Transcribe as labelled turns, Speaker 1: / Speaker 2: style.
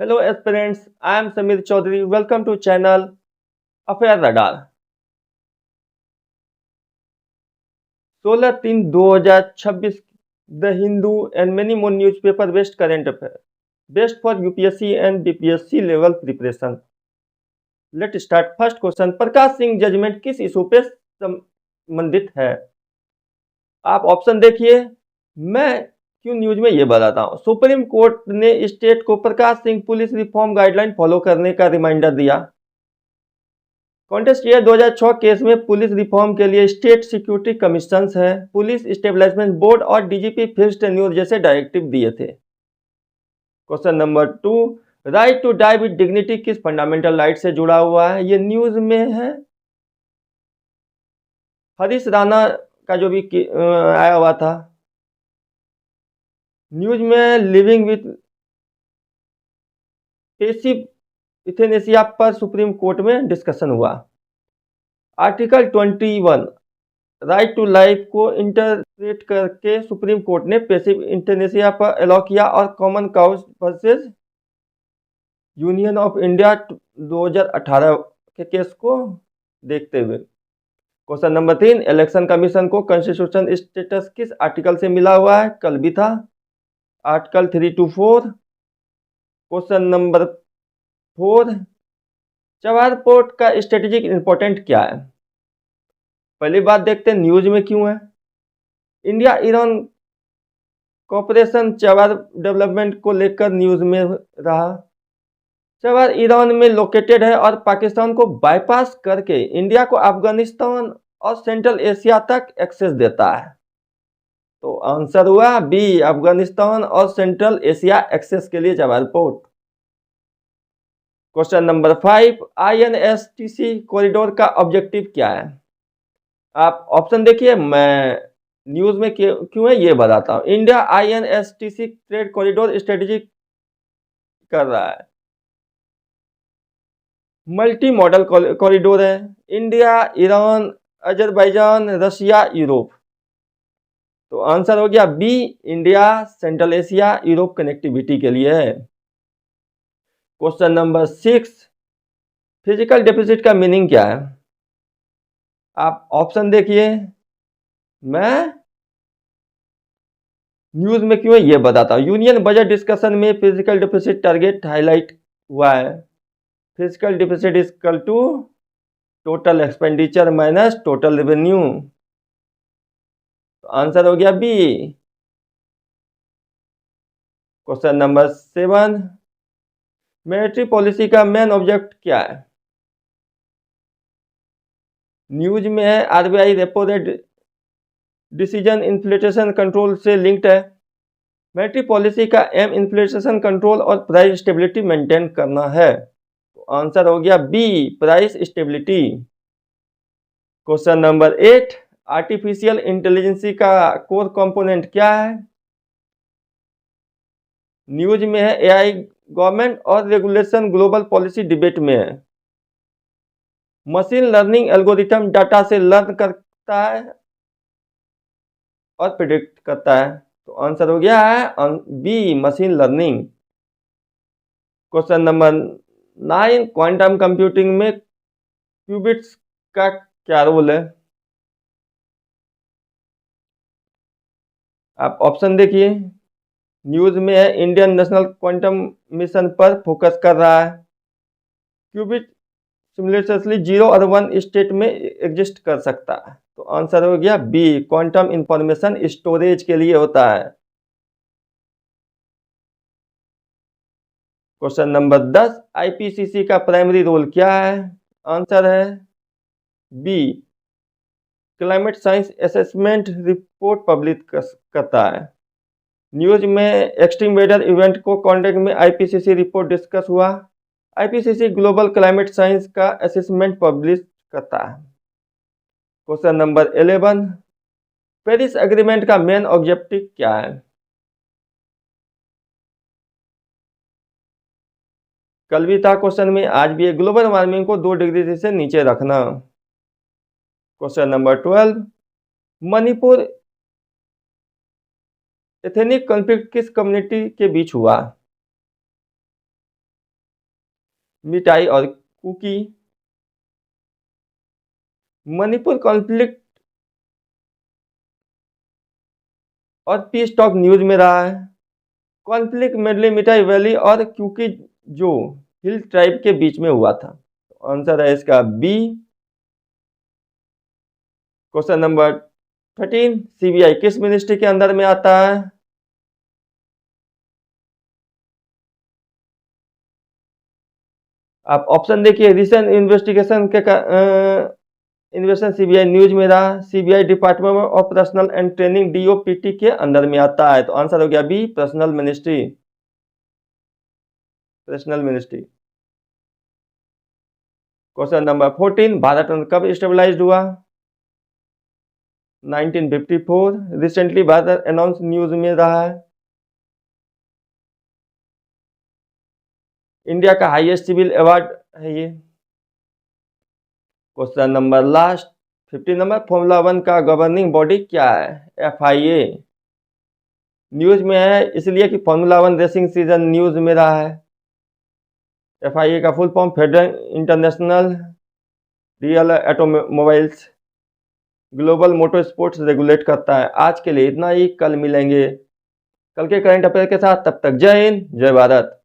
Speaker 1: Hello aspirants, I am Samir Chaudhary. Welcome to channel Affair Radar. 16/3/2026 The Hindu and many more newspaper based current affair best for UPSC and BPSC level preparation. Let's start. First question, Prakash Singh judgment किस issue पे संबंधित है? आप option देखिए। मैं क्यों news में ये बताता हूँ। सुप्रीम कोर्ट ने स्टेट को Prakash Singh police reform guideline follow करने का रिमाइंडर दिया। कॉन्टेस्ट ईयर 2006 केस में पुलिस रिफॉर्म के लिए स्टेट सिक्योरिटी कमीशन है, पुलिस स्टेबलाइजमेंट बोर्ड और डीजीपी फिक्स्ड टेन्योर जैसे डायरेक्टिव दिए थे। Question number 2, right to die with dignity किस फंडामेंटल राइट से जुड़ा हुआ है? ये न्यूज में है। हरीश राणा का जो भी आया हुआ था न्यूज में, लिविंग विथ पेसिव इथेनेसिया पर सुप्रीम कोर्ट में डिस्कशन हुआ। आर्टिकल 21 राइट टू लाइफ को इंटरप्रेट करके सुप्रीम कोर्ट ने पैसिव इंटरनेशिया पर अलाउ किया और Common Cause versus Union of India 2018 के केस को देखते हुए। क्वेश्चन नंबर 3, इलेक्शन कमीशन को कॉन्स्टिट्यूशन स्टेटस किस आर्टिकल से मिला हुआ है? कल भी था, article 324। Question number 4, Chabahar port का स्ट्रेटेजिक इंपॉर्टेंट क्या है? पहली बात देखते हैं न्यूज में क्यों है। इंडिया ईरान कॉपरेशन चवार डेवलपमेंट को लेकर न्यूज में रहा। चवार ईरान में लोकेटेड है और पाकिस्तान को बाईपास करके इंडिया को अफगानिस्तान और सेंट्रल एशिया तक एक्सेस देता है। तो आंसर हुआ बी, अफगानिस्तान और सेंट्रल एशिया एक्सेस के लिए Chabahar port. Question number 5, INSTC corridor का ऑब्जेक्टिव क्या है? आप ऑप्शन देखिए। मैं न्यूज में क्यों है ये बताता हूँ। India INSTC trade corridor strategic कर रहा है, मल्टी मॉडल कॉरिडोर है। India, Iran, Azerbaijan, Russia, Europe. तो आंसर हो गया B, India, central Asia, Europe connectivity के लिए है। क्वेश्चन नंबर 6, फिजिकल डेफिसिट का मीनिंग क्या है? आप ऑप्शन देखिए। मैं न्यूज में क्यों है ये बताता हूँ। यूनियन बजट डिस्कशन में फिजिकल डेफिसिट टारगेट हाईलाइट हुआ है। Fiscal deficit is equal to total expenditure minus total revenue. तो आंसर हो गया B. Question number 7, monetary policy का मेन ऑब्जेक्ट क्या है? न्यूज में है RBI repo rate decision inflation control से लिंक्ड है। मॉनेटरी पॉलिसी का एम इन्फ्लेशन कंट्रोल और प्राइस स्टेबिलिटी मेंटेन करना है। तो आंसर हो गया B, price stability. Question number 8, artificial intelligence का कोर कंपोनेंट क्या है? न्यूज में है एआई गवर्नमेंट और रेगुलेशन ग्लोबल पॉलिसी डिबेट में है। मशीन लर्निंग एल्गोरिथम डाटा से लर्न करता है और प्रिडिक्ट करता है। तो आंसर हो गया है B, machine learning. Question number 9, quantum computing में क्यूबिट्स का क्या रोल है? आप ऑप्शन देखिए। न्यूज में है इंडियन नेशनल क्वांटम मिशन पर फोकस कर रहा है। क्यूबिट सिमुलेटसली 0 और 1 स्टेट में एग्जिस्ट कर सकता है। तो आंसर हो गया बी, क्वांटम इंफॉर्मेशन स्टोरेज के लिए होता है। क्वेश्चन नंबर 10, आईपीसीसी का प्राइमरी रोल क्या है? आंसर है B, climate science assessment report publish करता है। न्यूज में एक्सट्रीम वेदर इवेंट को कॉन्टेक्ट में आईपीसीसी रिपोर्ट डिस्कस हुआ। आईपीसीसी ग्लोबल क्लाइमेट साइंस का असेसमेंट पब्लिश करता है। क्वेश्चन नंबर 11, पेरिस एग्रीमेंट का मेन ऑब्जेक्टिव क्या है? कल भी था क्वेश्चन में, आज भी है, ग्लोबल वार्मिंग को 2 डिग्री से नीचे रखना। Question number 12, Manipur ethnic conflict किस कम्युनिटी के बीच हुआ? मिठाई और कुकी। मणिपुर कॉन्फ्लिक्ट और पीस टॉक न्यूज में रहा है। कॉन्फ्लिक्ट मेडली मिठाई वैली और क्यूकी जो हिल ट्राइब के बीच में हुआ था। आंसर है इसका बी। क्वेश्चन नंबर 13, सीबीआई किस मिनिस्ट्री के अंदर में आता है? आप ऑप्शन देखिए। रिसेंट इन्वेस्टिगेशन के इन्वेस्टिगेशन सीबीआई न्यूज में रहा। CBI department of personnel and training DOPT के अंदर में आता है। तो आंसर हो गया B, personnel ministry. Personnel ministry. Question number 14, Bharat Ratna कब स्टेबलाइज्ड हुआ? 1954। रिसेंटली भारत अनाउंस न्यूज में रहा है। इंडिया का हाईएस्ट सिविल अवार्ड है ये। Question number last 15 number, formula 1 का गवर्निंग बॉडी क्या है? FIA। न्यूज में है इसलिए कि फॉर्मूला 1 रेसिंग सीजन न्यूज में रहा है। FIA का full form federal international real automobiles global motor sports regulate करता है। आज के लिए इतना ही, कल मिलेंगे कल के करंट अफेयर के साथ। तब तक जय हिंद, जय भारत।